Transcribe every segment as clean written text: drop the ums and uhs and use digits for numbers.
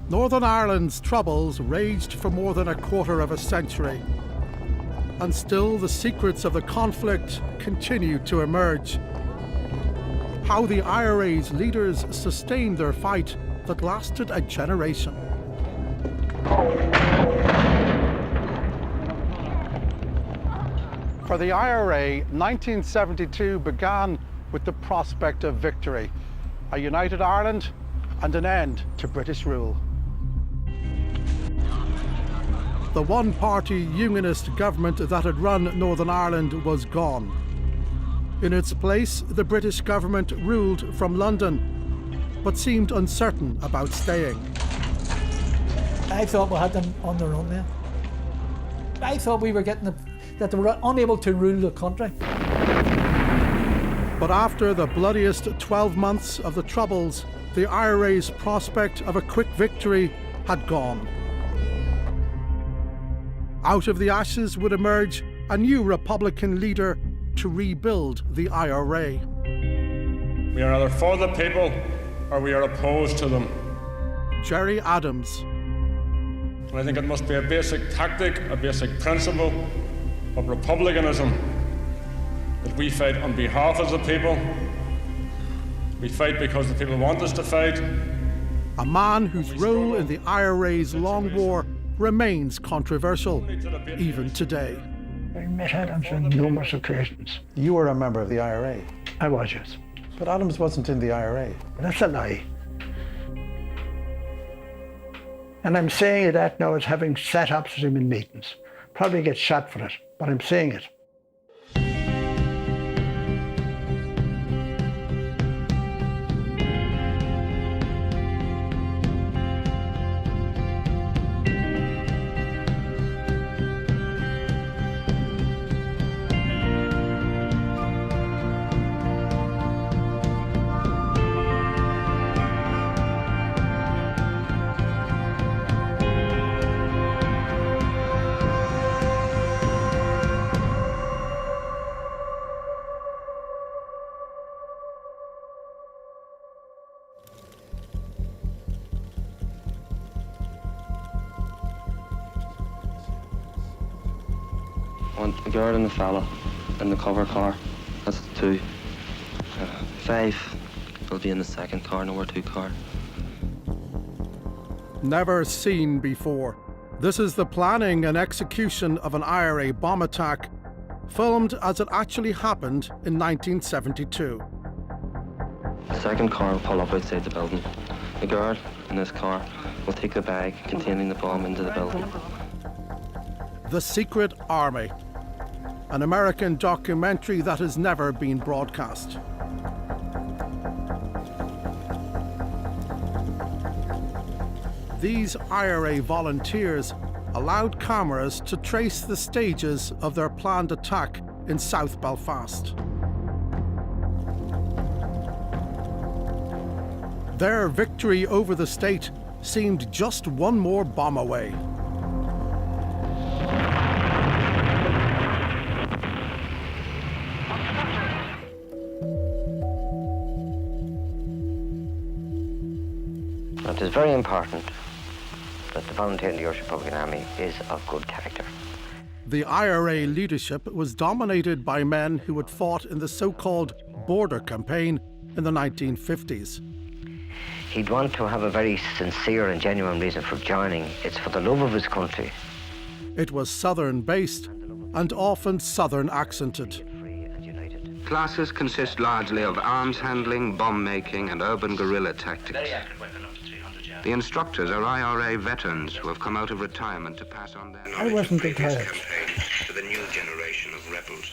Northern Ireland's troubles raged for more than a quarter of a century. And still the secrets of the conflict continued to emerge. How the IRA's leaders sustained their fight that lasted a generation. For the IRA, 1972 began with the prospect of victory, a united Ireland and an end to British rule. The one-party unionist government that had run Northern Ireland was gone. In its place, the British government ruled from London, but seemed uncertain about staying. I thought we had them on their own then. I thought we were getting that they were unable to rule the country. But after the bloodiest 12 months of the Troubles, the IRA's prospect of a quick victory had gone. Out of the ashes would emerge a new Republican leader to rebuild the IRA. We are either for the people or we are opposed to them. Gerry Adams. And I think it must be a basic tactic, a basic principle of republicanism that we fight on behalf of the people. We fight because the people want us to fight. A man whose role in the IRA's long war remains controversial, even today. I met Adams on numerous occasions. You were a member of the IRA? I was, yes. But Adams wasn't in the IRA. That's a lie. And I'm saying that now as having sat opposite him in meetings. Probably get shot for it, but I'm saying it. I want a girl and a fella in the cover car. That's the two. 5 will be in the second car, number 2 car. Never seen before. This is the planning and execution of an IRA bomb attack, filmed as it actually happened in 1972. The second car will pull up outside the building. The girl in this car will take the bag containing the bomb into the building. The Secret Army, an American documentary that has never been broadcast. These IRA volunteers allowed cameras to trace the stages of their planned attack in South Belfast. Their victory over the state seemed just one more bomb away. It is very important that the volunteer in the Irish Republican Army is of good character. The IRA leadership was dominated by men who had fought in the so-called border campaign in the 1950s. He'd want to have a very sincere and genuine reason for joining. It's for the love of his country. It was southern-based and often southern accented. Classes consist largely of arms handling, bomb making, and urban guerrilla tactics. The instructors are IRA veterans who have come out of retirement to pass on their knowledge of previous campaigns to the new generation of rebels.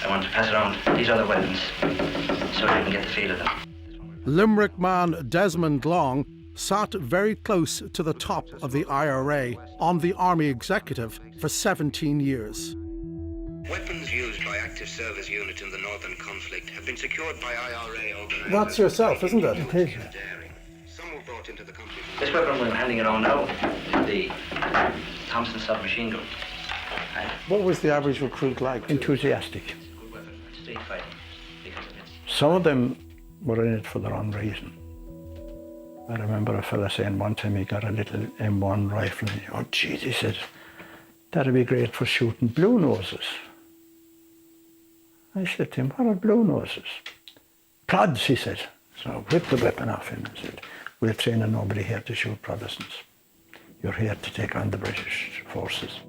I want to pass around these other weapons so you can get the feel of them. Limerick man Desmond Long sat very close to the top of the IRA on the Army Executive for 17 years. Weapons used by active service units in the northern conflict have been secured by IRA organizations. That's yourself, isn't it? It is. This weapon we're handing around now is the Thompson submachine gun. What was the average recruit like? Enthusiastic. Good weapon for street fighting because of its... Some of them were in it for the wrong reason. I remember a fella saying one time he got a little M1 rifle. And oh, geez, he said, that'd be great for shooting blue noses. I said to him, what are blue noses? Prods, he said. So I whipped the weapon off him and said, we're training nobody here to shoot Protestants. You're here to take on the British forces.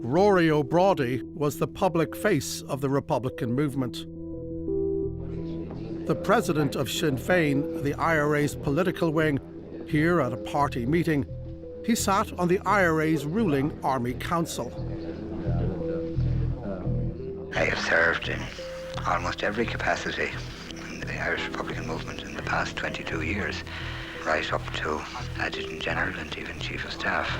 Rory O'Brody was the public face of the Republican movement. The president of Sinn Féin, the IRA's political wing, here at a party meeting, he sat on the IRA's ruling Army Council. I have served in almost every capacity in the Irish Republican movement in the past 22 years, right up to Adjutant General and even Chief of Staff.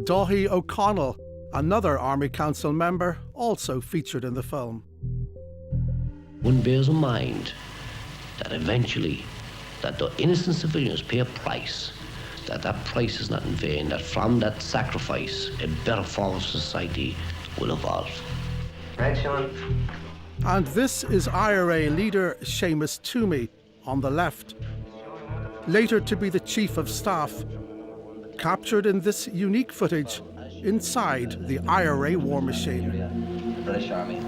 Dáithí O'Connell, another Army Council member, also featured in the film. One bears in mind that eventually that the innocent civilians pay a price, that price is not in vain, that from that sacrifice a better form of society will evolve. Right, Sean? And this is IRA leader Seamus Toomey on the left, later to be the Chief of Staff, captured in this unique footage inside the IRA war machine. British Army.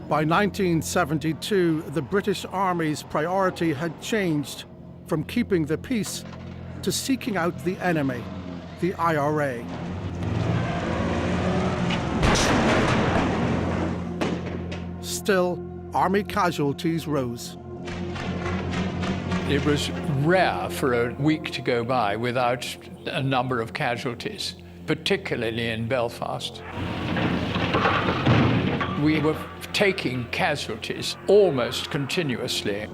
By 1972, the British Army's priority had changed from keeping the peace to seeking out the enemy, the IRA. Still, Army casualties rose. It was rare for a week to go by without a number of casualties, particularly in Belfast. We were taking casualties almost continuously.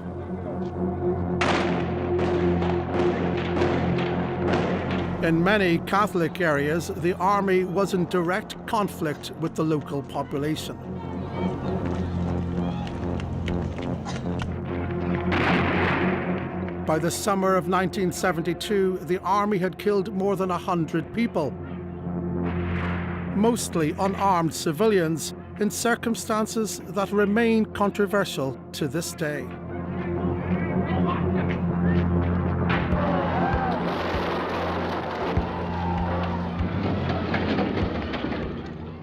In many Catholic areas, the army was in direct conflict with the local population. By the summer of 1972, the army had killed more than 100 people, mostly unarmed civilians, in circumstances that remain controversial to this day.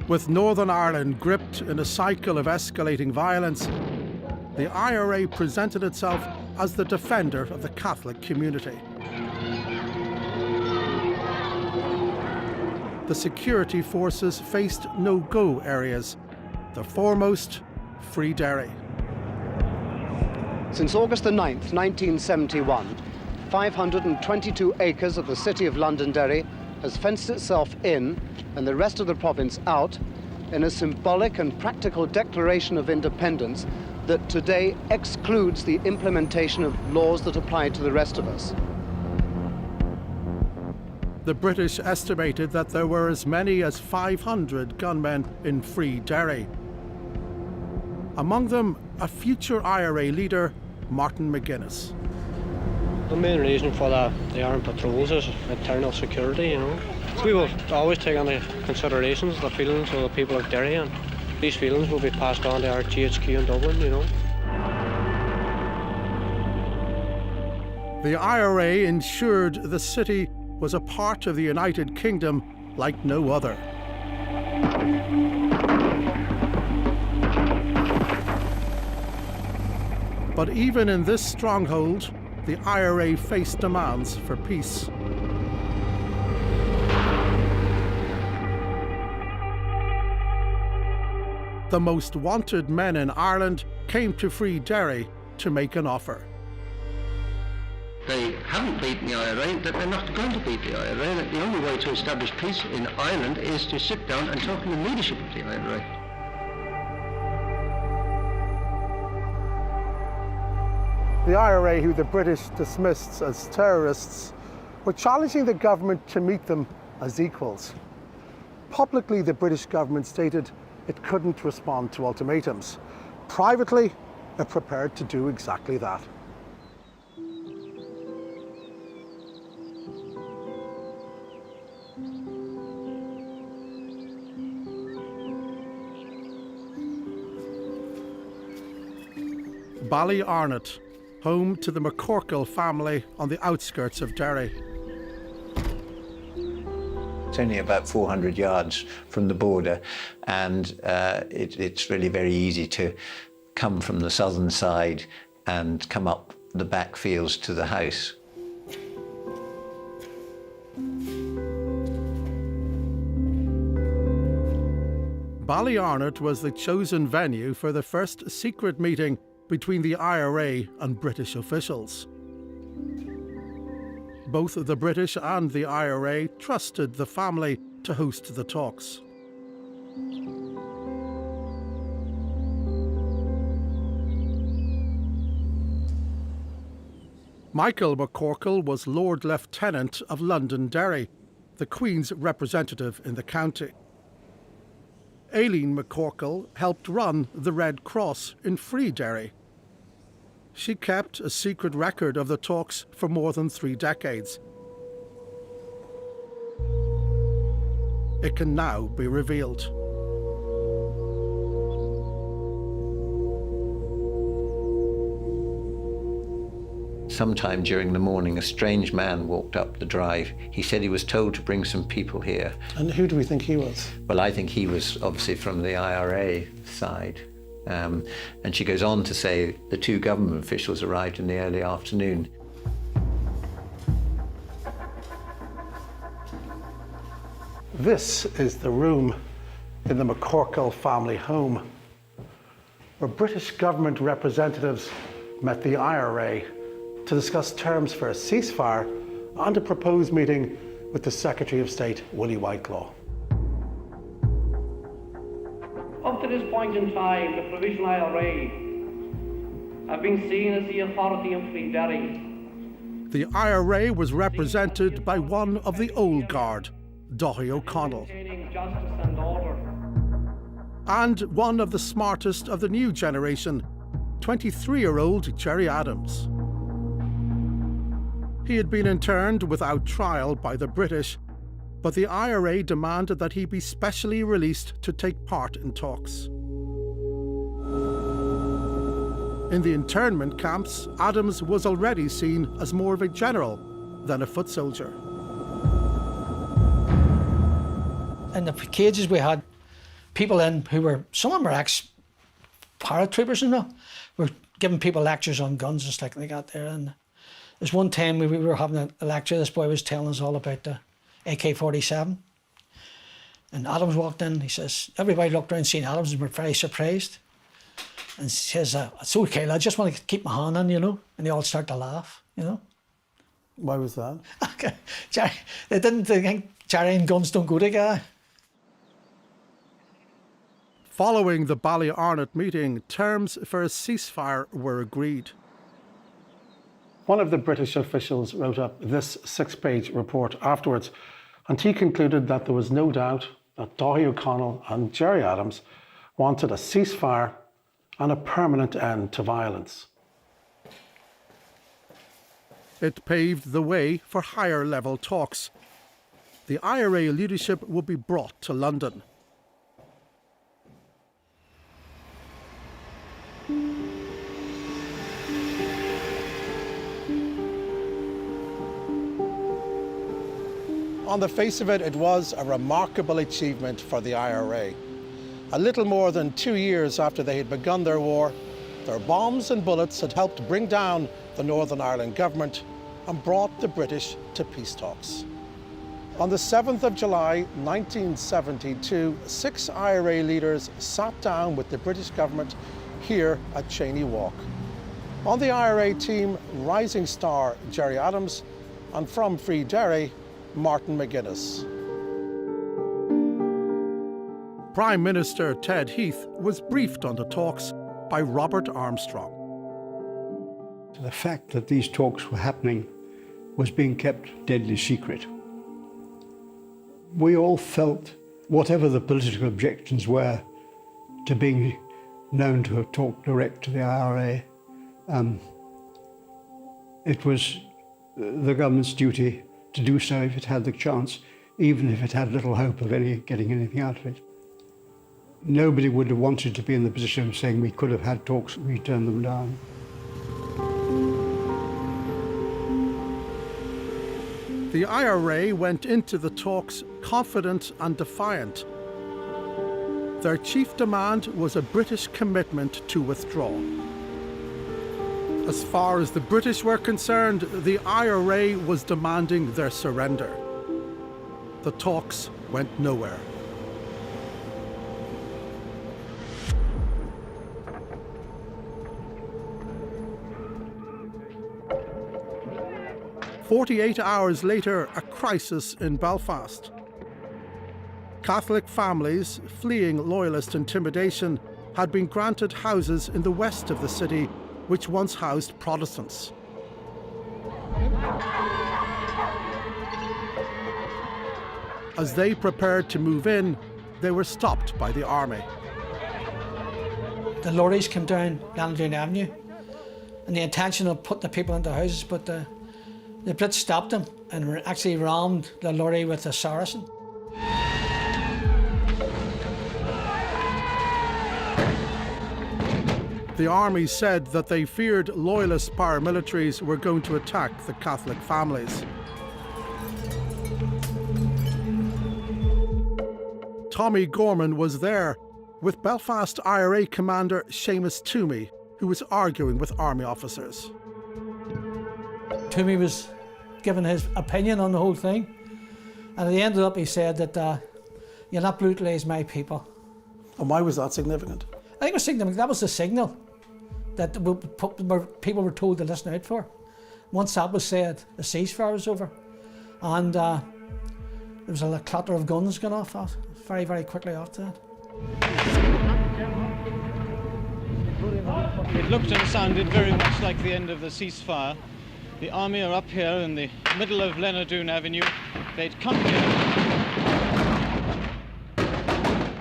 With Northern Ireland gripped in a cycle of escalating violence, the IRA presented itself as the defender of the Catholic community. The security forces faced no-go areas, the foremost, Free Derry. Since August the 9th, 1971, 522 acres of the city of Londonderry has fenced itself in and the rest of the province out in a symbolic and practical declaration of independence that today excludes the implementation of laws that apply to the rest of us. The British estimated that there were as many as 500 gunmen in Free Derry. Among them, a future IRA leader, Martin McGuinness. The main reason for the armed patrols is internal security, you know. We will always take into considerations the feelings of the people of Derry, and these feelings will be passed on to our GHQ in Dublin, you know. The IRA ensured the city was a part of the United Kingdom like no other. But even in this stronghold, the IRA faced demands for peace. The most wanted men in Ireland came to Free Derry to make an offer. They haven't beaten the IRA, that they're not going to beat the IRA, that the only way to establish peace in Ireland is to sit down and talk to the leadership of the IRA. The IRA, who the British dismissed as terrorists, were challenging the government to meet them as equals. Publicly, the British government stated it couldn't respond to ultimatums. Privately, it prepared to do exactly that. Ballyarnott, home to the McCorkle family on the outskirts of Derry. It's only about 400 yards from the border, and it's really very easy to come from the southern side and come up the back fields to the house. Ballyarnott was the chosen venue for the first secret meeting between the IRA and British officials. Both the British and the IRA trusted the family to host the talks. Michael McCorkle was Lord Lieutenant of Londonderry, the Queen's representative in the county. Aileen McCorkle helped run the Red Cross in Free Derry. She kept a secret record of the talks for more than 3 decades. It can now be revealed. Sometime during the morning, a strange man walked up the drive. He said he was told to bring some people here. And who do we think he was? Well, I think he was obviously from the IRA side. And she goes on to say the 2 government officials arrived in the early afternoon. This is the room in the McCorkle family home, where British government representatives met the IRA to discuss terms for a ceasefire and a proposed meeting with the Secretary of State, Willie Whitelaw. Up to this point in time, the Provisional IRA have been seen as the authority in Free Derry. The IRA was represented by one of the old guard, Darragh O'Connell, and one of the smartest of the new generation, 23-year-old Gerry Adams. He had been interned without trial by the British, but the IRA demanded that he be specially released to take part in talks. In the internment camps, Adams was already seen as more of a general than a foot soldier. In the cages we had people in who were, some of them were ex-paratroopers, you know, were giving people lectures on guns and stuff like that there. And there's one time we were having a lecture, this boy was telling us all about the AK-47. And Adams walked in, he says, everybody looked around seeing Adams and were very surprised. And he says, it's okay, I just want to keep my hand on, you know. And they all start to laugh, you know. Why was that? Okay. Gerry, they think Gerry and guns don't go together. Following the Ballyarnott meeting, terms for a ceasefire were agreed. One of the British officials wrote up this 6-page report afterwards, and he concluded that there was no doubt that Darragh O'Connell and Gerry Adams wanted a ceasefire and a permanent end to violence. It paved the way for higher-level talks. The IRA leadership would be brought to London. On the face of it, it was a remarkable achievement for the IRA. A little more than 2 years after they had begun their war, their bombs and bullets had helped bring down the Northern Ireland government and brought the British to peace talks. On the 7th of July 1972, 6 IRA leaders sat down with the British government here at Cheney Walk. On the IRA team, rising star Gerry Adams, and from Free Derry, Martin McGuinness. Prime Minister Ted Heath was briefed on the talks by Robert Armstrong. The fact that these talks were happening was being kept deadly secret. We all felt, whatever the political objections were to being known to have talked direct to the IRA, it was the government's duty to do so if it had the chance, even if it had little hope of getting anything out of it. nobody would have wanted to be in the position of saying we could have had talks, we turned them down. The IRA went into the talks confident and defiant. Their chief demand was a British commitment to withdraw. As far as the British were concerned, the IRA was demanding their surrender. The talks went nowhere. "48 hours later, a crisis in Belfast. Catholic families fleeing loyalist intimidation had been granted houses in the west of the city, which once housed Protestants. As they prepared to move in, they were stopped by the army. The lorries came down Landon Avenue and the intention of putting the people into houses, but the Brits stopped them and actually rammed the lorry with a Saracen. The army said that they feared loyalist paramilitaries were going to attack the Catholic families. Tommy Gorman was there with Belfast IRA commander Seamus Toomey, who was arguing with army officers. Toomey was giving his opinion on the whole thing, and at the end of it he said that you'll not brutalise my people. And why was that significant? I think it was significant. That was the signal that people were told to listen out for. Once that was said, the ceasefire was over, and there was a clatter of guns going off very, very quickly after that. It looked and sounded very much like the end of the ceasefire. The army are up here in the middle of Leonardoon Avenue. They'd come here.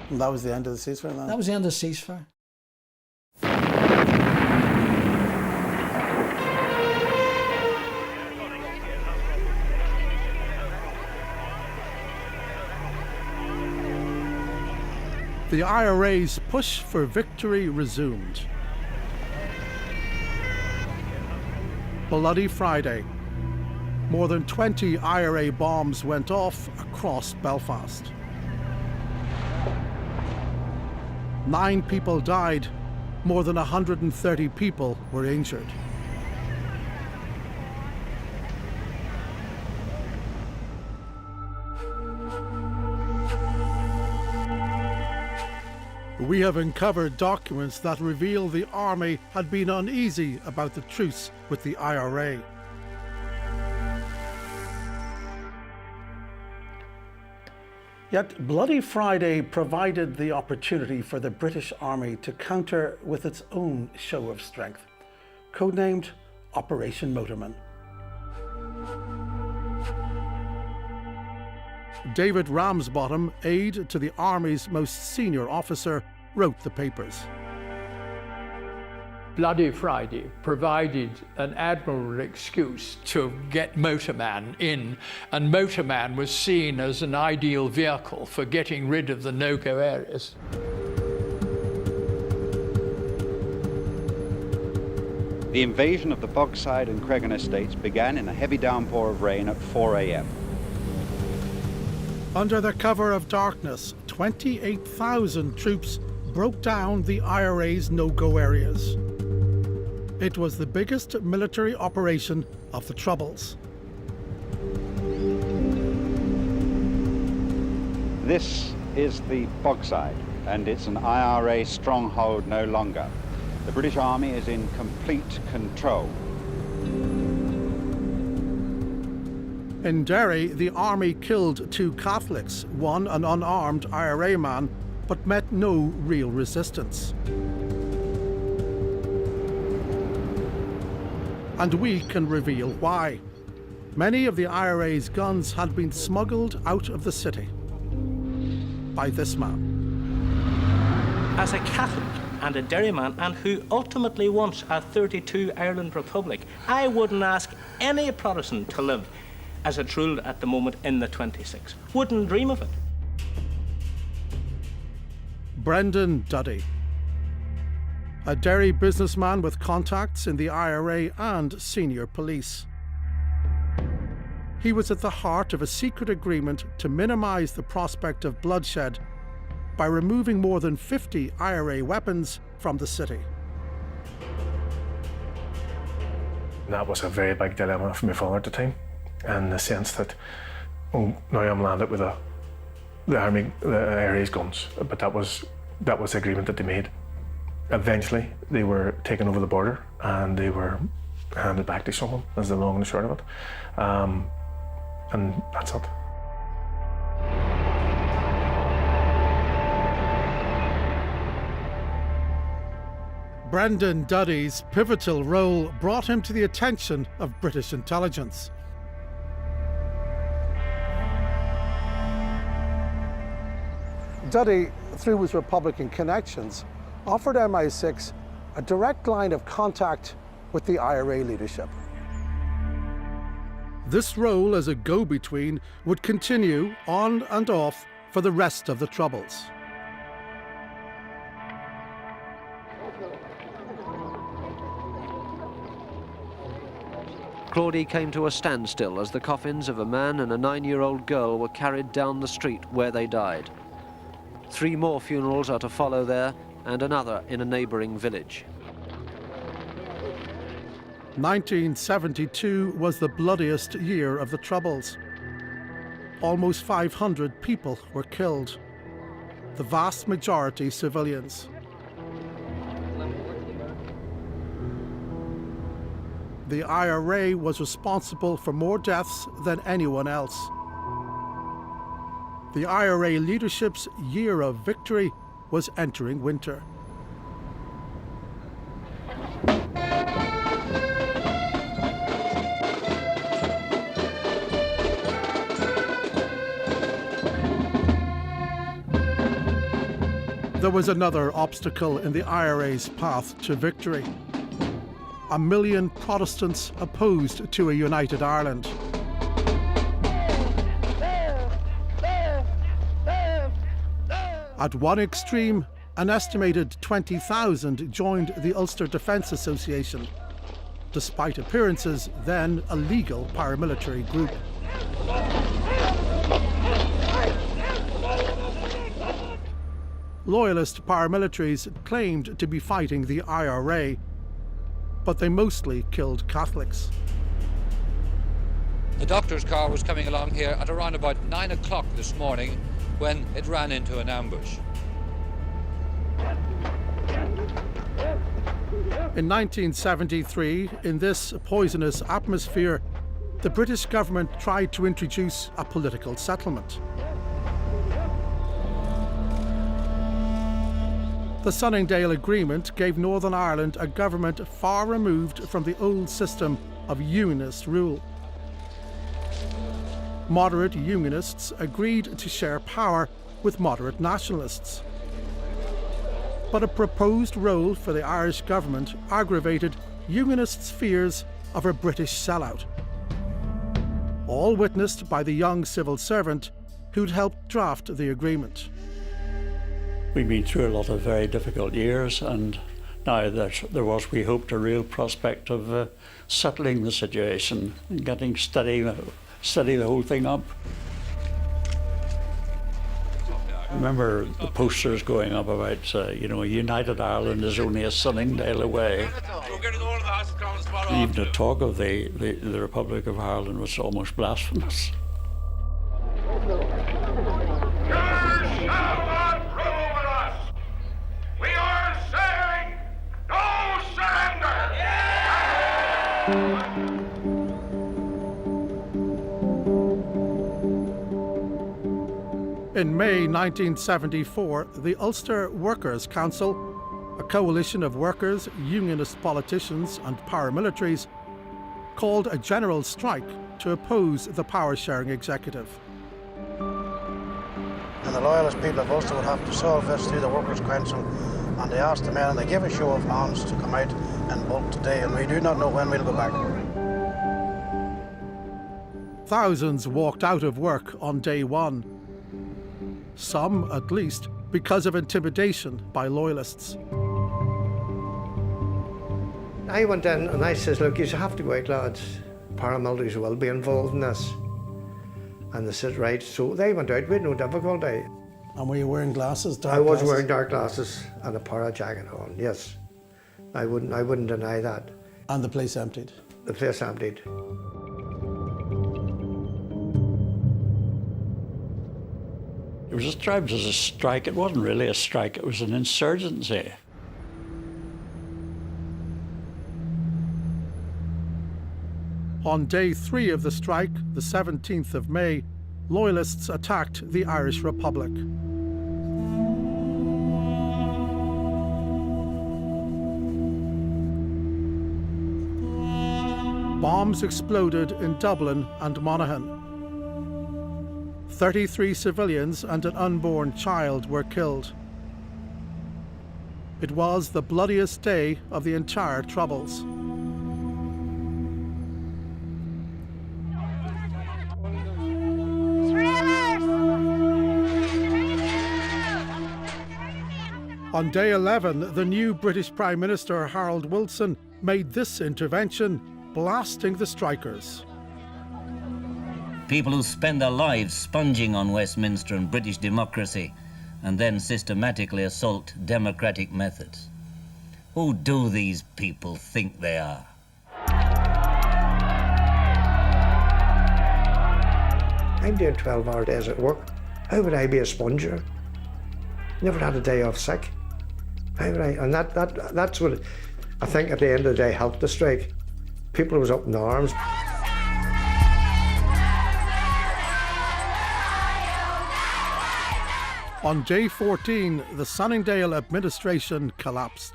And that was the end of the ceasefire then? That was the end of the ceasefire. The IRA's push for victory resumed. Bloody Friday. More than 20 IRA bombs went off across Belfast. 9 people died. More than 130 people were injured. We have uncovered documents that reveal the army had been uneasy about the truce with the IRA. Yet Bloody Friday provided the opportunity for the British Army to counter with its own show of strength, codenamed Operation Motorman. David Ramsbottom, aide to the Army's most senior officer, wrote the papers. Bloody Friday provided an admirable excuse to get Motorman in, and Motorman was seen as an ideal vehicle for getting rid of the no-go areas. The invasion of the Bogside and Cregan estates began in a heavy downpour of rain at 4 a.m. Under the cover of darkness, 28,000 troops broke down the IRA's no-go areas. It was the biggest military operation of the Troubles. This is the Bogside, and it's an IRA stronghold no longer. The British Army is in complete control. In Derry, the army killed 2 Catholics, one an unarmed IRA man, but met no real resistance. And we can reveal why. Many of the IRA's guns had been smuggled out of the city by this man. As a Catholic and a Derry man, and who ultimately wants a 32 Ireland Republic, I wouldn't ask any Protestant to live as it's ruled at the moment in the 26. Wouldn't dream of it. Brendan Duddy, a Derry businessman with contacts in the IRA and senior police. He was at the heart of a secret agreement to minimise the prospect of bloodshed by removing more than 50 IRA weapons from the city. That was a very big dilemma for my father at the time, in the sense that, oh, now I'm landed with the IRA's guns, but that was the agreement that they made. Eventually, they were taken over the border and they were handed back to someone, as the long and the short of it. And that's it. Brendan Duddy's pivotal role brought him to the attention of British intelligence. Duddy, through his Republican connections, offered MI6 a direct line of contact with the IRA leadership. This role as a go-between would continue on and off for the rest of the Troubles. Claudie came to a standstill as the coffins of a man and a 9-year-old girl were carried down the street where they died. 3 more funerals are to follow there, and another in a neighbouring village. 1972 was the bloodiest year of the Troubles. Almost 500 people were killed, the vast majority civilians. The IRA was responsible for more deaths than anyone else. The IRA leadership's year of victory was entering winter. There was another obstacle in the IRA's path to victory. 1 million Protestants opposed to a united Ireland. At one extreme, an estimated 20,000 joined the Ulster Defence Association, despite appearances then a legal paramilitary group. Loyalist paramilitaries claimed to be fighting the IRA, but they mostly killed Catholics. The doctor's car was coming along here at around about 9 o'clock this morning when it ran into an ambush. In 1973, in this poisonous atmosphere, the British government tried to introduce a political settlement. The Sunningdale Agreement gave Northern Ireland a government far removed from the old system of unionist rule. Moderate unionists agreed to share power with moderate nationalists. But a proposed role for the Irish government aggravated unionists' fears of a British sellout, all witnessed by the young civil servant who'd helped draft the agreement. We've been through a lot of very difficult years, and now there was, we hoped, a real prospect of settling the situation and getting steady the whole thing up. I remember the posters going up about, United Ireland is only a Sunningdale away. Even the talk of the Republic of Ireland was almost blasphemous. In May 1974, the Ulster Workers' Council, a coalition of workers, unionist politicians and paramilitaries, called a general strike to oppose the power-sharing executive. And the loyalist people of Ulster would have to solve this through the Workers' Council, and they asked the men, and they gave a show of hands to come out in bulk today, and we do not know when we'll go back. Thousands walked out of work on day one. Some, at least, because of intimidation by loyalists. I went in and I says, look, you have to go out, lads. Paramilitaries will be involved in this. And they said, right. So they went out, we had no difficulty. And were you wearing glasses, dark I was glasses? wearing dark glasses and a para jacket on, yes. I wouldn't deny that. And the place emptied? The place emptied. It was described as a strike. It wasn't really a strike, it was an insurgency. On day 3 of the strike, the 17th of May, loyalists attacked the Irish Republic. Bombs exploded in Dublin and Monaghan. 33 civilians and an unborn child were killed. It was the bloodiest day of the entire Troubles. On day 11, the new British Prime Minister Harold Wilson made this intervention, blasting the strikers. People who spend their lives sponging on Westminster and British democracy and then systematically assault democratic methods. Who do these people think they are? I'm doing 12-hour days at work. How would I be a sponger? Never had a day off sick. How would I? And that's what I think at the end of the day helped the strike. People was up in arms. On day 14, the Sunningdale administration collapsed.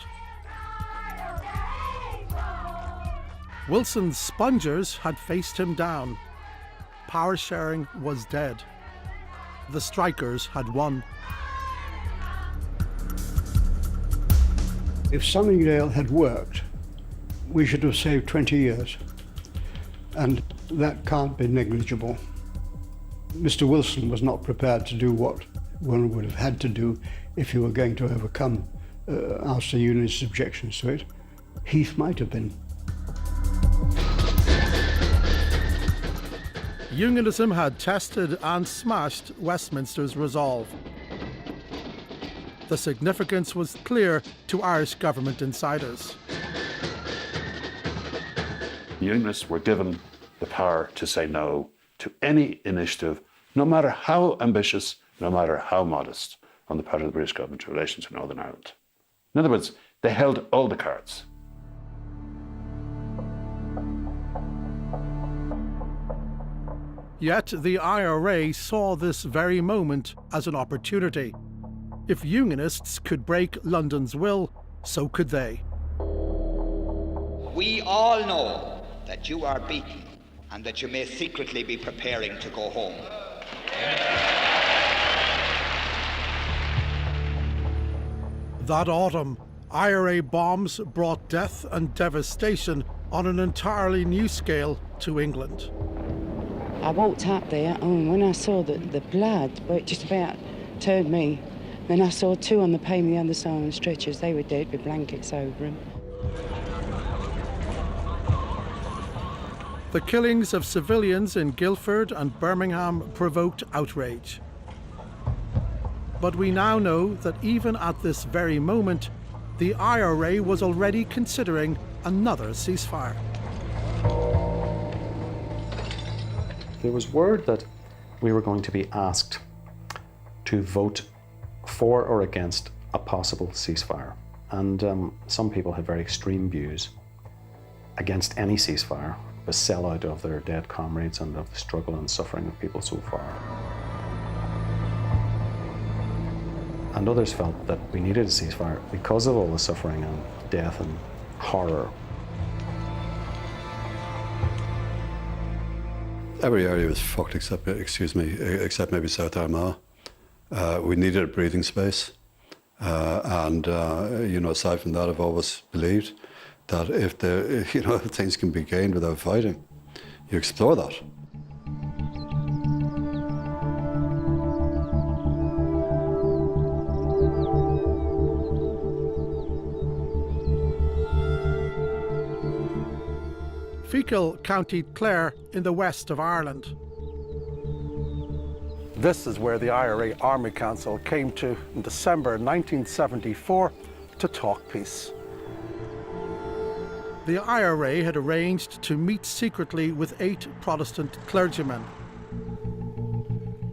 Wilson's spongers had faced him down. Power sharing was dead. The strikers had won. If Sunningdale had worked, we should have saved 20 years. And that can't be negligible. Mr. Wilson was not prepared to do what one would have had to do if you were going to overcome Ulster Unionist objections to it. Heath might have been. Unionism had tested and smashed Westminster's resolve. The significance was clear to Irish government insiders. Unionists were given the power to say no to any initiative, no matter how ambitious, no matter how modest, on the part of the British government in relation to Northern Ireland. In other words, they held all the cards. Yet the IRA saw this very moment as an opportunity. If Unionists could break London's will, so could they. We all know that you are beaten and that you may secretly be preparing to go home. That autumn, IRA bombs brought death and devastation on an entirely new scale to England. I walked up there, and when I saw the blood, well, it just about turned me. Then I saw two on the pavement the other side on stretchers. They were dead with blankets over them. The killings of civilians in Guildford and Birmingham provoked outrage. But we now know that even at this very moment, the IRA was already considering another ceasefire. There was word that we were going to be asked to vote for or against a possible ceasefire. And some people had very extreme views against any ceasefire, the sellout of their dead comrades and of the struggle and suffering of people so far. And others felt that we needed a ceasefire because of all the suffering and death and horror. Every area was fucked except maybe South Armagh. We needed a breathing space. Aside from that, I've always believed that if things can be gained without fighting, you explore that. Schuylkill, County Clare in the west of Ireland. This is where the IRA Army Council came to in December 1974 to talk peace. The IRA had arranged to meet secretly with 8 Protestant clergymen.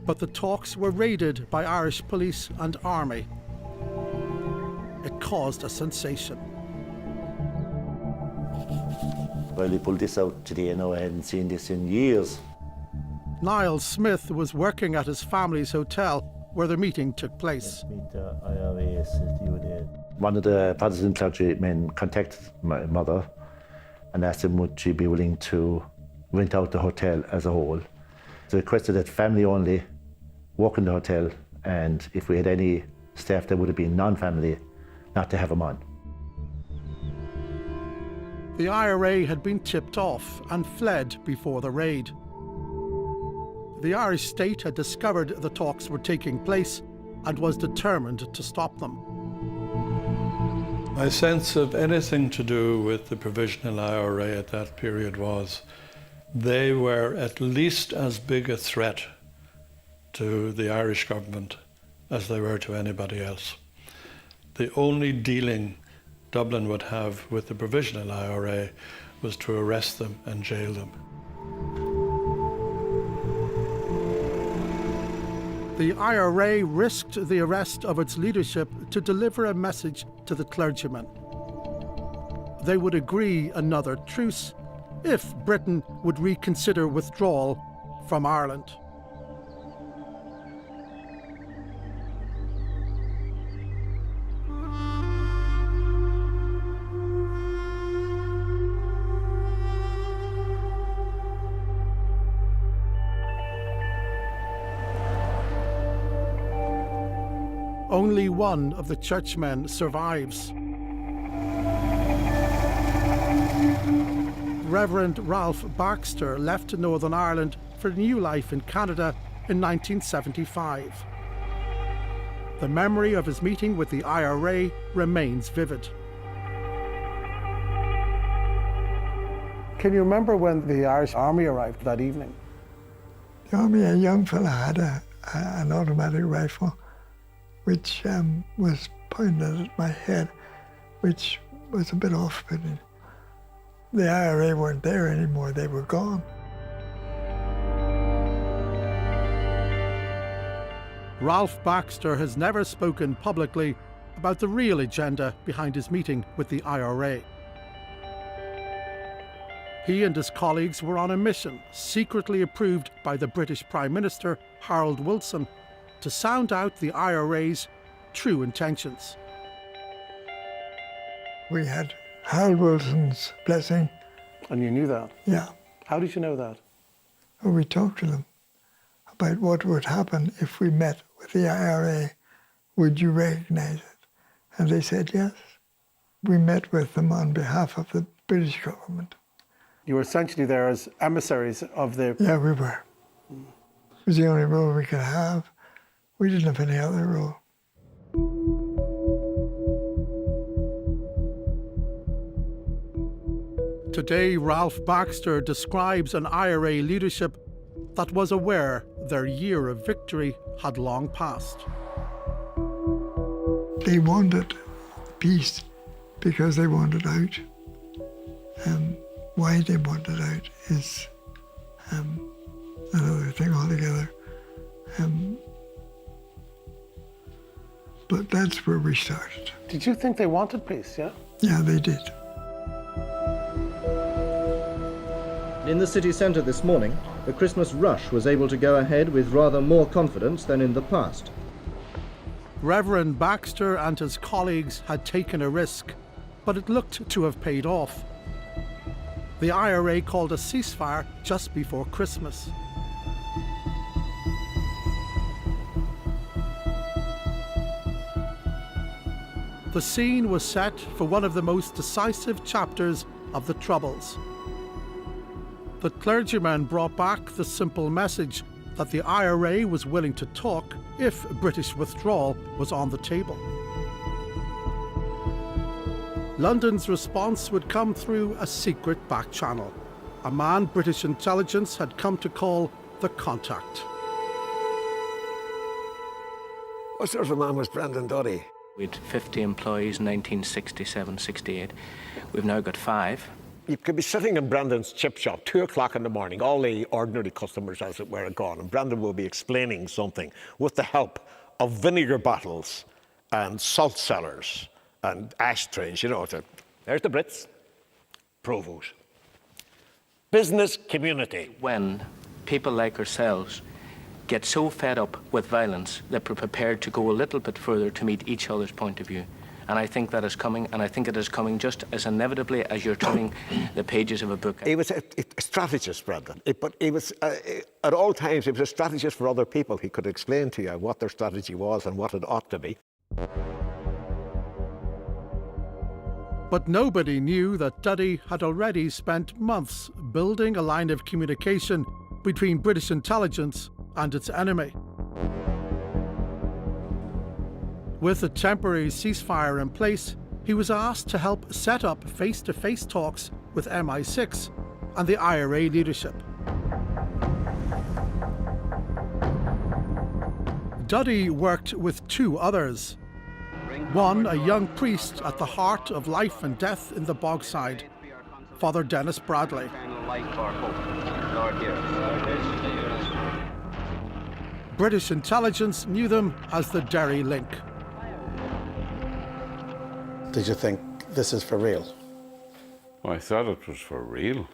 But the talks were raided by Irish police and army. It caused a sensation. Well, they pulled this out today. I hadn't seen this in years. Niall Smith was working at his family's hotel where the meeting took place. One of the Protestant clergymen contacted my mother and asked him would she be willing to rent out the hotel as a whole. They requested that family only work in the hotel, and if we had any staff that would have been non-family, not to have them on. The IRA had been tipped off and fled before the raid. The Irish state had discovered the talks were taking place and was determined to stop them. My sense of anything to do with the Provisional IRA at that period was they were at least as big a threat to the Irish government as they were to anybody else. The only dealing Dublin would have with the Provisional IRA was to arrest them and jail them. The IRA risked the arrest of its leadership to deliver a message to the clergymen. They would agree another truce if Britain would reconsider withdrawal from Ireland. Only one of the churchmen survives. Reverend Ralph Baxter left Northern Ireland for a new life in Canada in 1975. The memory of his meeting with the IRA remains vivid. Can you remember when the Irish Army arrived that evening? The Army, a young fella had an automatic rifle which was pointed at my head, which was a bit off-putting. The IRA weren't there anymore, they were gone. Ralph Baxter has never spoken publicly about the real agenda behind his meeting with the IRA. He and his colleagues were on a mission, secretly approved by the British Prime Minister, Harold Wilson, to sound out the IRA's true intentions. We had Harold Wilson's blessing. And you knew that? Yeah. How did you know that? Well, we talked to them about what would happen if we met with the IRA. Would you recognize it? And they said yes. We met with them on behalf of the British government. You were essentially there as emissaries of the... Yeah, we were. It was the only role we could have. We didn't have any other role. Today, Ralph Baxter describes an IRA leadership that was aware their year of victory had long passed. They wanted peace because they wanted out. Why they wanted out is another thing altogether. But that's where we started. Did you think they wanted peace, yeah? Yeah, they did. In the city centre this morning, the Christmas rush was able to go ahead with rather more confidence than in the past. Reverend Baxter and his colleagues had taken a risk, but it looked to have paid off. The IRA called a ceasefire just before Christmas. The scene was set for one of the most decisive chapters of the Troubles. The clergyman brought back the simple message that the IRA was willing to talk if British withdrawal was on the table. London's response would come through a secret back channel. a man British intelligence had come to call the Contact. What sort of a man was Brendan Duddy? We had 50 employees in 1967-68. We've now got 5. You could be sitting in Brendan's chip shop, 2 o'clock in the morning, all the ordinary customers, as it were, are gone, and Brendan will be explaining something with the help of vinegar bottles and salt cellars and ashtrays, you know. There's the Brits, Provost. Business community. When people like ourselves get so fed up with violence that we're prepared to go a little bit further to meet each other's point of view. And I think that is coming, and I think it is coming just as inevitably as you're turning the pages of a book. He was a strategist, Brendan, but he was, at all times, he was a strategist for other people. He could explain to you what their strategy was and what it ought to be. But nobody knew that Duddy had already spent months building a line of communication between British intelligence and its enemy. With a temporary ceasefire in place, he was asked to help set up face-to-face talks with MI6 and the IRA leadership. Duddy worked with 2 others. One, a young priest at the heart of life and death in the Bogside, Father Dennis Bradley. British intelligence knew them as the Derry Link. Did you think this is for real? Well, I thought it was for real.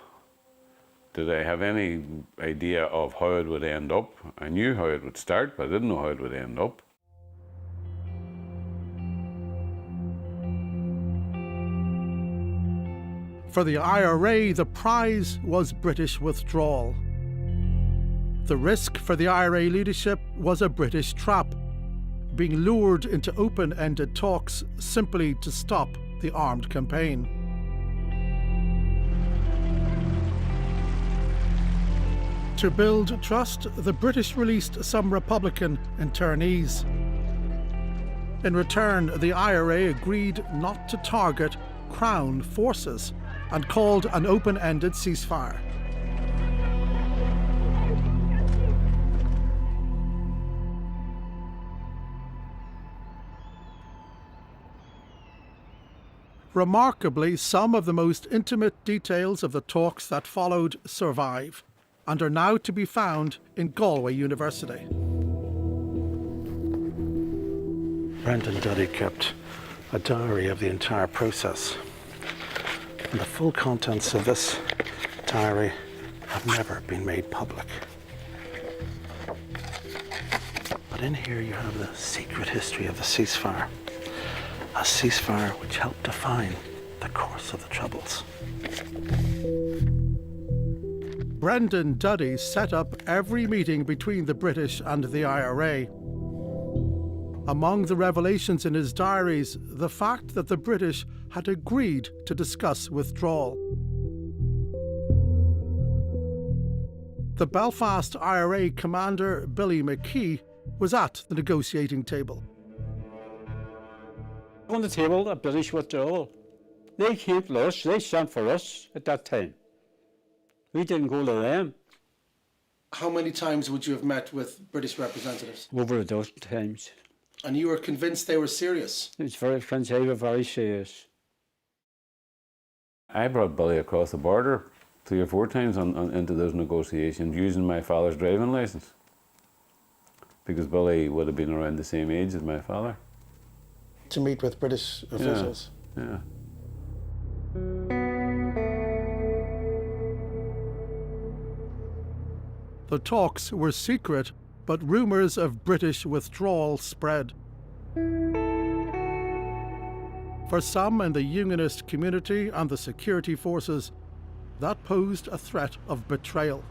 Did I have any idea of how it would end up? I knew how it would start, but I didn't know how it would end up. For the IRA, the prize was British withdrawal. The risk for the IRA leadership was a British trap, being lured into open-ended talks simply to stop the armed campaign. To build trust, the British released some Republican internees. In return, the IRA agreed not to target Crown forces and called an open-ended ceasefire. Remarkably, some of the most intimate details of the talks that followed survive and are now to be found in Galway University. Brendan Duddy kept a diary of the entire process. And the full contents of this diary have never been made public. But in here you have the secret history of the ceasefire. A ceasefire which helped define the course of the Troubles. Brendan Duddy set up every meeting between the British and the IRA. Among the revelations in his diaries, the fact that the British had agreed to discuss withdrawal. The Belfast IRA commander, Billy McKee, was at the negotiating table. On the table, a British withdrawal. They came to us, they sent for us at that time. We didn't go to them. How many times would you have met with British representatives? Over a dozen times. And you were convinced they were serious? It's very French, they were very serious. I brought Billy across the border 3 or 4 times into those negotiations using my father's driving licence, because Billy would have been around the same age as my father. To meet with British officials? Yeah. The talks were secret, but rumours of British withdrawal spread. For some in the Unionist community and the security forces, that posed a threat of betrayal.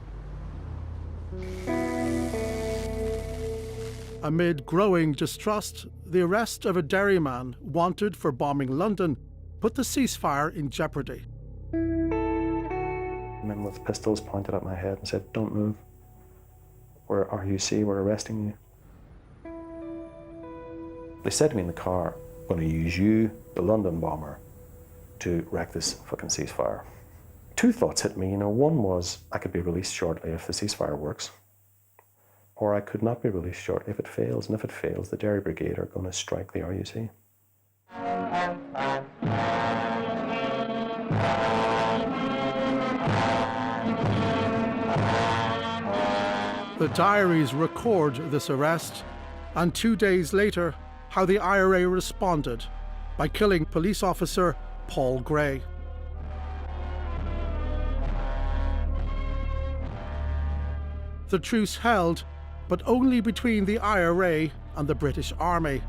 Amid growing distrust, the arrest of a Derry man wanted for bombing London put the ceasefire in jeopardy. Men with pistols pointed at my head and said, "Don't move. We're RUC, we're arresting you." They said to me in the car, "I'm going to use you, the London bomber, to wreck this fucking ceasefire." Two thoughts hit me. One was I could be released shortly if the ceasefire works, or I could not be released shortly if it fails. And if it fails, the Derry Brigade are going to strike the RUC. The diaries record this arrest, and 2 days later, how the IRA responded by killing police officer Paul Gray. The truce held, but only between the IRA and the British Army.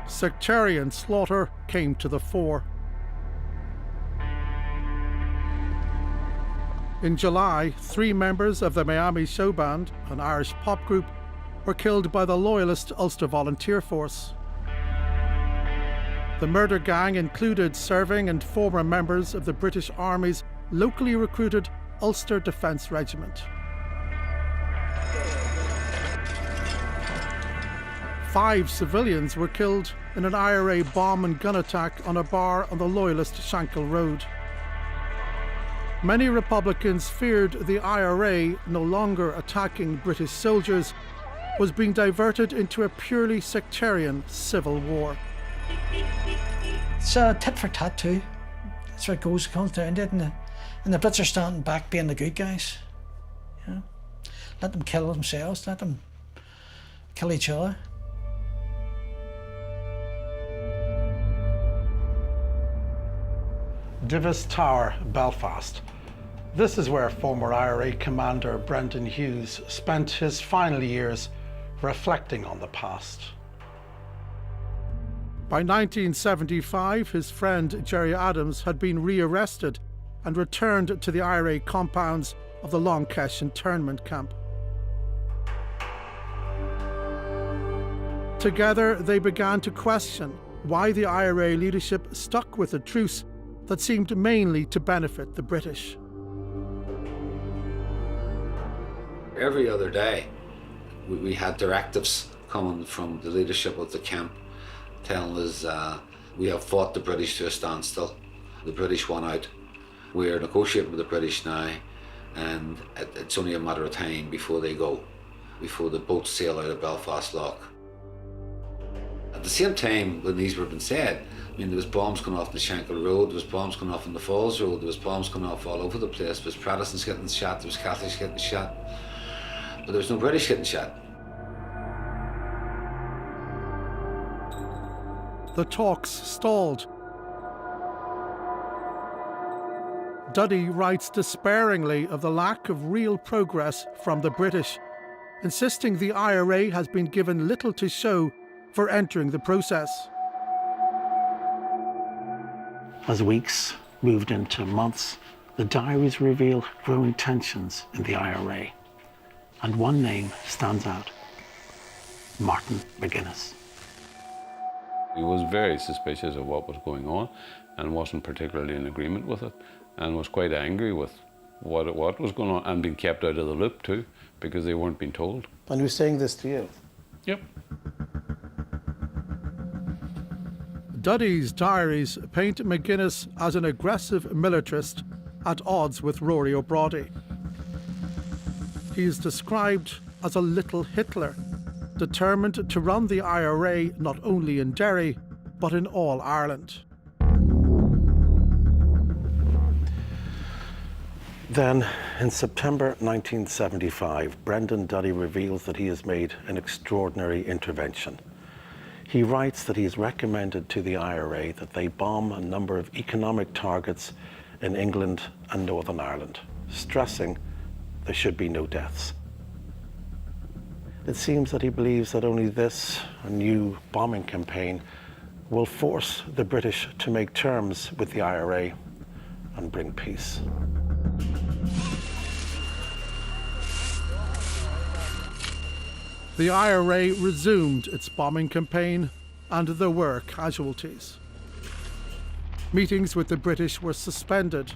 Sectarian slaughter came to the fore. In July, 3 members of the Miami Show Band, an Irish pop group, were killed by the loyalist Ulster Volunteer Force. The murder gang included serving and former members of the British Army's locally recruited Ulster Defence Regiment. 5 civilians were killed in an IRA bomb and gun attack on a bar on the loyalist Shankill Road. Many Republicans feared the IRA, no longer attacking British soldiers, was being diverted into a purely sectarian civil war. It's a tit for tat too. That's what it goes, comes down to it, and the Brits are standing back being the good guys. Let them kill themselves, let them kill each other. Divis Tower, Belfast. This is where former IRA commander Brendan Hughes spent his final years reflecting on the past. By 1975, his friend Gerry Adams had been rearrested and returned to the IRA compounds of the Long Kesh internment camp. Together, they began to question why the IRA leadership stuck with a truce that seemed mainly to benefit the British. Every other day, we had directives coming from the leadership of the camp telling us we have fought the British to a standstill. The British won out. We're negotiating with the British now, and it's only a matter of time before they go, before the boats sail out of Belfast Lock. At the same time, when these were being said, there was bombs going off in the Shankill Road, there was bombs going off in the Falls Road, there was bombs going off all over the place. There was Protestants getting shot, there was Catholics getting shot, but there was no British getting shot. The talks stalled. Duddy writes despairingly of the lack of real progress from the British, insisting the IRA has been given little to show for entering the process. As weeks moved into months, the diaries reveal growing tensions in the IRA, and one name stands out: Martin McGuinness. He was very suspicious of what was going on and wasn't particularly in agreement with it, and was quite angry with what was going on and being kept out of the loop too, because they weren't being told. And he was saying this to you? Yep. Duddy's diaries paint McGuinness as an aggressive militarist at odds with Rory O'Brody. He is described as a little Hitler, determined to run the IRA not only in Derry, but in all Ireland. Then, in September 1975, Brendan Duddy reveals that he has made an extraordinary intervention. He writes that he has recommended to the IRA that they bomb a number of economic targets in England and Northern Ireland, stressing there should be no deaths. It seems that he believes that only this new bombing campaign will force the British to make terms with the IRA and bring peace. The IRA resumed its bombing campaign, and there were casualties. Meetings with the British were suspended. .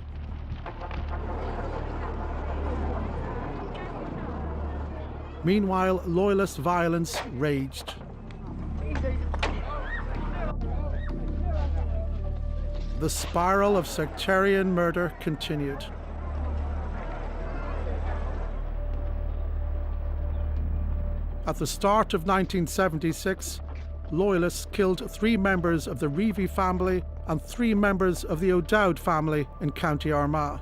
Meanwhile, loyalist violence raged. The spiral of sectarian murder continued. At the start of 1976, loyalists killed 3 members of the Reevy family and 3 members of the O'Dowd family in County Armagh.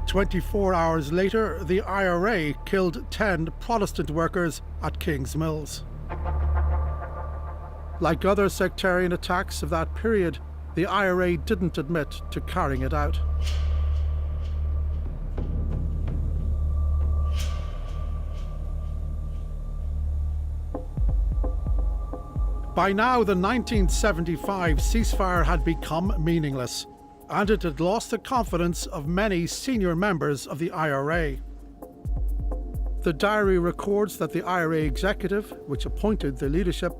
24 hours later, the IRA killed 10 Protestant workers at King's Mills. Like other sectarian attacks of that period, the IRA didn't admit to carrying it out. By now, the 1975 ceasefire had become meaningless, and it had lost the confidence of many senior members of the IRA. The diary records that the IRA executive, which appointed the leadership,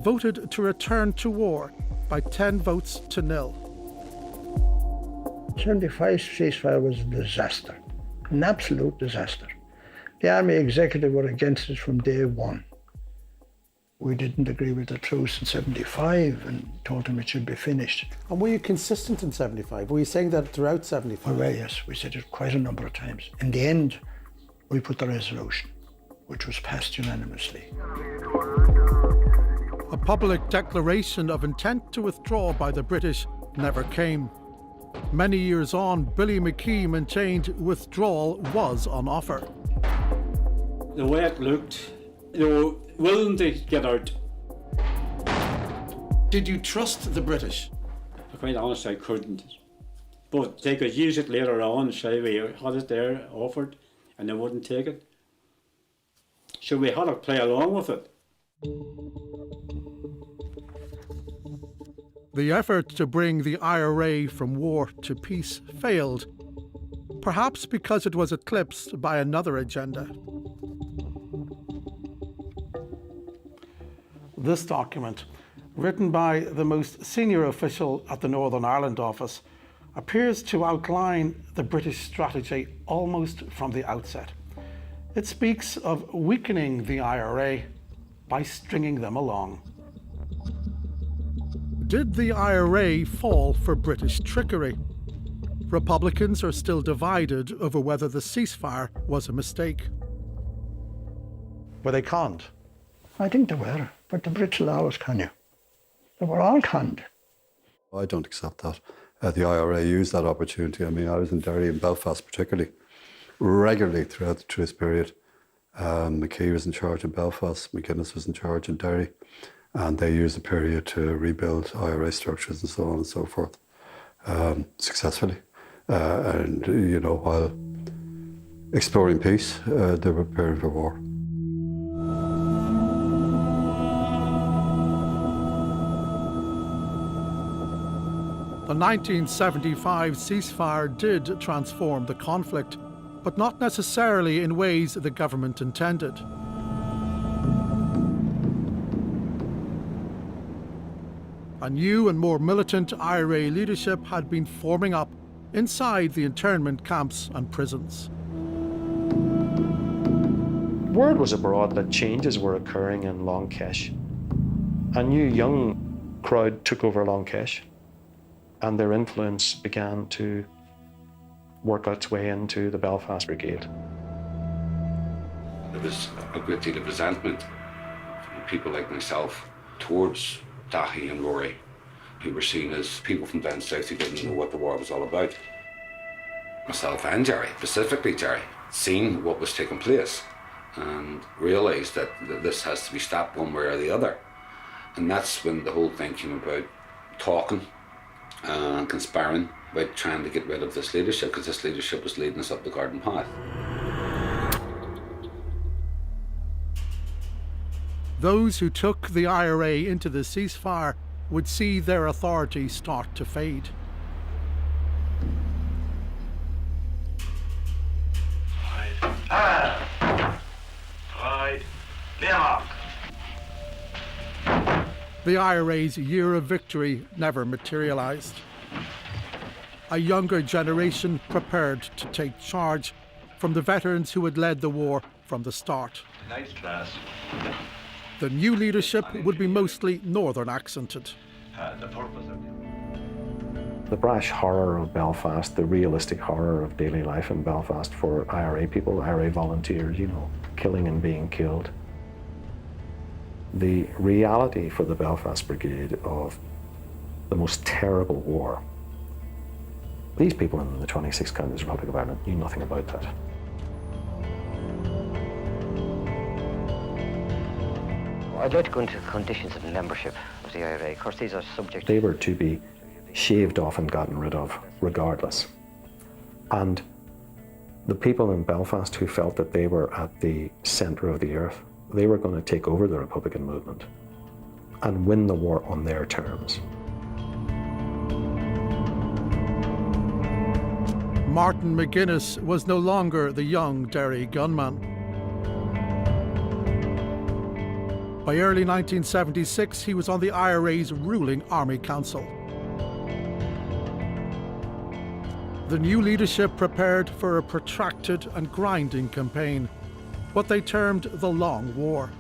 voted to return to war by 10 votes to 0. 75 ceasefire was a disaster, an absolute disaster. The Army executive were against it from day one. We didn't agree with the truce in 75 and told him it should be finished. And were you consistent in 75? Were you saying that throughout 75? Oh, well, yes, we said it quite a number of times. In the end, we put the resolution, which was passed unanimously. A public declaration of intent to withdraw by the British never came. Many years on, Billy McKee maintained withdrawal was on offer. The way it looked, they were willing to get out. Did you trust the British? To be quite honest, I couldn't. But they could use it later on and say we had it there offered and they wouldn't take it. So we had to play along with it. The effort to bring the IRA from war to peace failed, perhaps because it was eclipsed by another agenda. This document, written by the most senior official at the Northern Ireland office, appears to outline the British strategy almost from the outset. It speaks of weakening the IRA by stringing them along. Did the IRA fall for British trickery? Republicans are still divided over whether the ceasefire was a mistake. Were they conned? I think they were, but the Brits will always con you. They were all conned. I don't accept that. The IRA used that opportunity. I mean, I was in Derry and Belfast particularly, regularly throughout the truce period. McKee was in charge in Belfast, McGuinness was in charge in Derry, and they used the period to rebuild IRA structures and so on and so forth, successfully. And, you know, while exploring peace, they were preparing for war. The 1975 ceasefire did transform the conflict, but not necessarily in ways the government intended. A new and more militant IRA leadership had been forming up inside the internment camps and prisons. Word was abroad that changes were occurring in Long Kesh. A new young crowd took over Long Kesh, and their influence began to work its way into the Belfast Brigade. There was a great deal of resentment from people like myself towards Daithí and Rory, who were seen as people from down south who didn't know what the war was all about. Myself and Jerry, specifically Jerry, seen what was taking place and realised that this has to be stopped one way or the other. And that's when the whole thing came about, talking and conspiring about trying to get rid of this leadership, because this leadership was leading us up the garden path. Those who took the IRA into the ceasefire would see their authority start to fade. The IRA's year of victory never materialised. A younger generation prepared to take charge, from the veterans who had led the war from the start. Nice class. The new leadership would be mostly northern accented. The purpose of The brash horror of Belfast, the realistic horror of daily life in Belfast for IRA people, IRA volunteers, you know, killing and being killed. The reality for the Belfast Brigade of the most terrible war. These people in the 26 counties Republic of Ireland knew nothing about that. I'd like to go into conditions of membership of the IRA. Of course, these are subject. They were to be shaved off and gotten rid of, regardless. And the people in Belfast who felt that they were at the centre of the earth, they were going to take over the Republican movement and win the war on their terms. Martin McGuinness was no longer the young Derry gunman. By early 1976, he was on the IRA's ruling Army Council. The new leadership prepared for a protracted and grinding campaign, what they termed the Long War.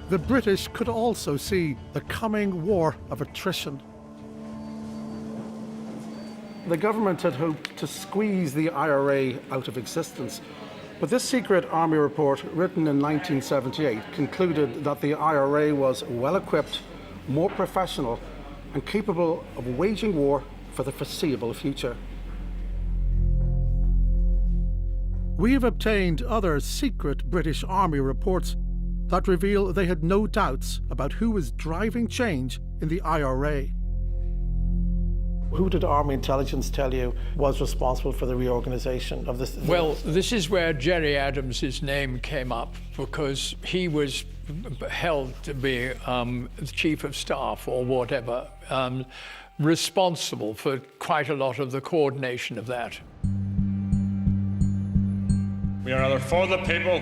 The British could also see the coming war of attrition. The government had hoped to squeeze the IRA out of existence, but this secret army report, written in 1978, concluded that the IRA was well equipped, more professional, and capable of waging war for the foreseeable future. We have obtained other secret British Army reports that reveal they had no doubts about who was driving change in the IRA. Who did Army Intelligence tell you was responsible for the reorganisation of this? Well, this is where Gerry Adams's name came up, because he was held to be the Chief of Staff or whatever, responsible for quite a lot of the coordination of that. We are either for the people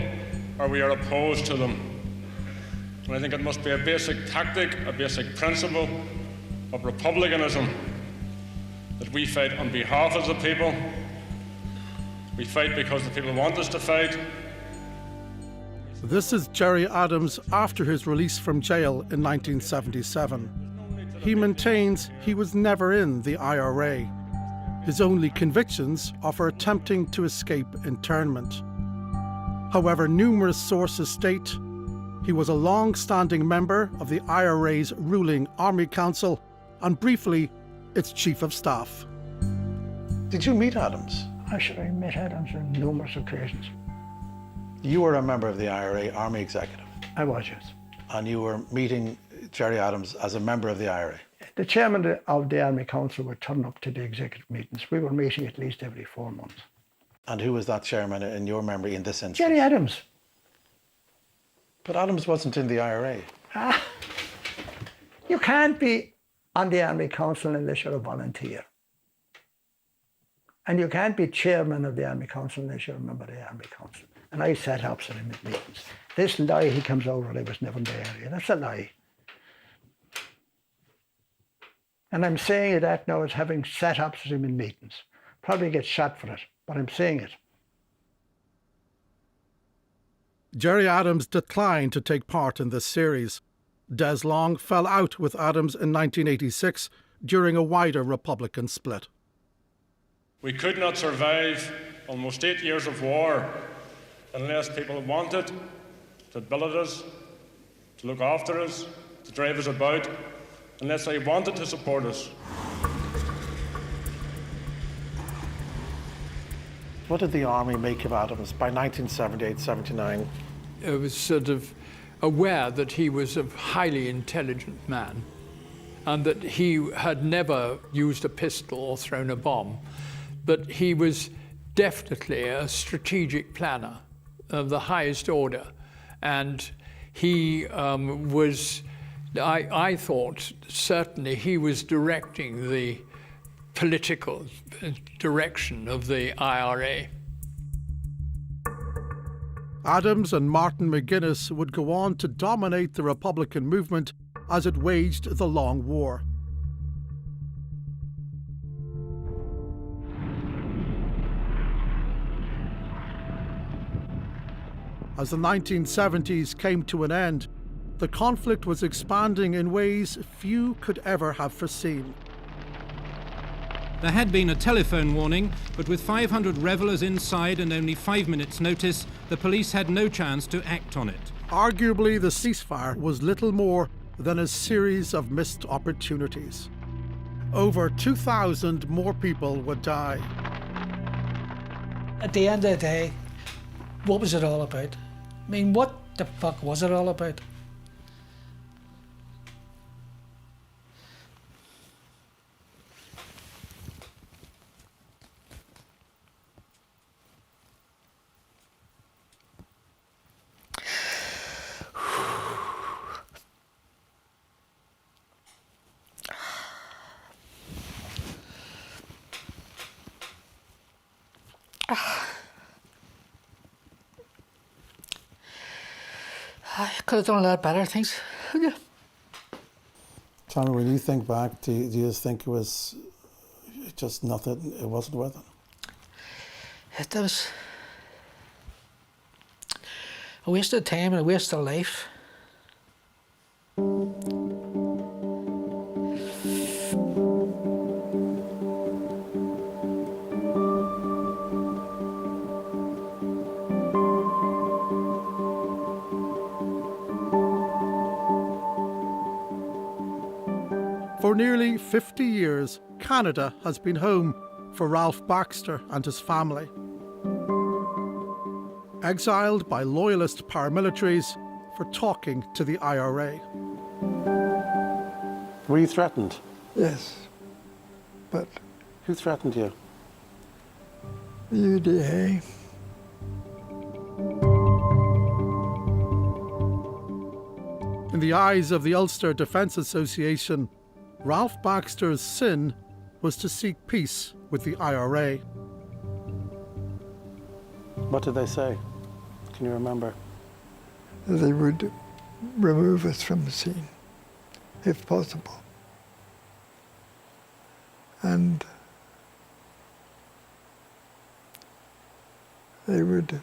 or we are opposed to them. And I think it must be a basic tactic, a basic principle of republicanism that we fight on behalf of the people. We fight because the people want us to fight. This is Gerry Adams after his release from jail in 1977. He maintains he was never in the IRA. His only convictions are for attempting to escape internment. However, numerous sources state he was a long-standing member of the IRA's ruling Army Council and briefly its Chief of Staff. Did you meet Adams? Actually, I met Adams on numerous occasions. You were a member of the IRA Army Executive. I was, yes. And you were meeting Gerry Adams as a member of the IRA. The chairman of the Army Council would turn up to the executive meetings. We were meeting at least every 4 months. And who was that chairman in your memory in this instance? Gerry Adams. But Adams wasn't in the IRA. You can't be on the Army Council unless you're a volunteer. And you can't be chairman of the Army Council unless you're a member of the Army Council. And I sat opposite him at meetings. This lie he comes over and I was never in the area. That's a lie. And I'm saying that now as having sat opposite him in meetings. Probably get shot for it, but I'm saying it. Gerry Adams declined to take part in this series. Des Long fell out with Adams in 1986 during a wider Republican split. We could not survive almost 8 years of war unless people wanted to billet us, to look after us, to drive us about, unless they wanted to support us. What did the Army make of Adams by 1978-79? It was sort of aware that he was a highly intelligent man and that he had never used a pistol or thrown a bomb, but he was definitely a strategic planner of the highest order. And he was, I thought, certainly he was directing the political direction of the IRA. Adams and Martin McGuinness would go on to dominate the Republican movement as it waged the Long War. As the 1970s came to an end, the conflict was expanding in ways few could ever have foreseen. There had been a telephone warning, but with 500 revellers inside and only 5 minutes' notice, the police had no chance to act on it. Arguably, the ceasefire was little more than a series of missed opportunities. Over 2,000 more people would die. At the end of the day, what was it all about? I mean, what the fuck was it all about? I could have done a lot better things. Yeah. Tommy, when you think back, do you just think it was just nothing, it wasn't worth it? It was a waste of time and a waste of life. For nearly 50 years, Canada has been home for Ralph Baxter and his family. Exiled by loyalist paramilitaries for talking to the IRA. Were you threatened? Yes, but... Who threatened you? The UDA. In the eyes of the Ulster Defence Association, Ralph Baxter's sin was to seek peace with the IRA. What did they say? Can you remember? They would remove us from the scene, if possible. And they would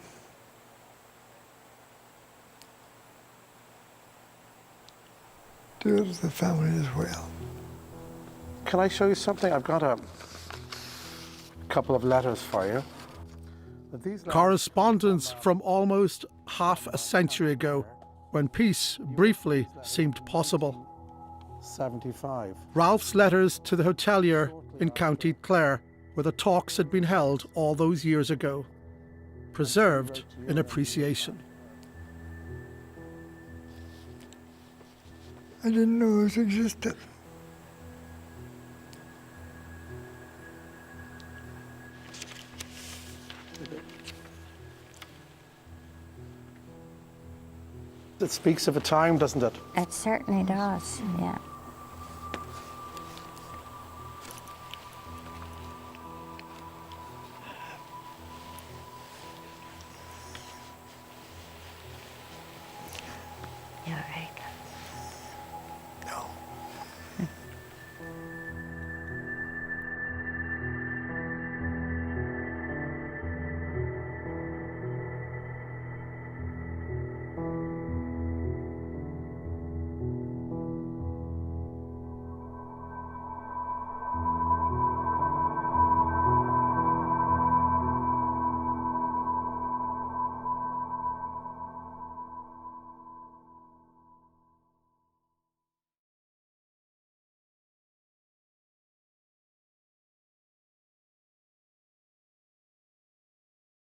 do it to the family as well. Can I show you something? I've got a couple of letters for you. Correspondence from almost half a century ago, when peace briefly seemed possible. 75. Ralph's letters to the hotelier in County Clare, where the talks had been held all those years ago, preserved in appreciation. I didn't know it existed. It speaks of a time, doesn't it? It certainly does, yeah.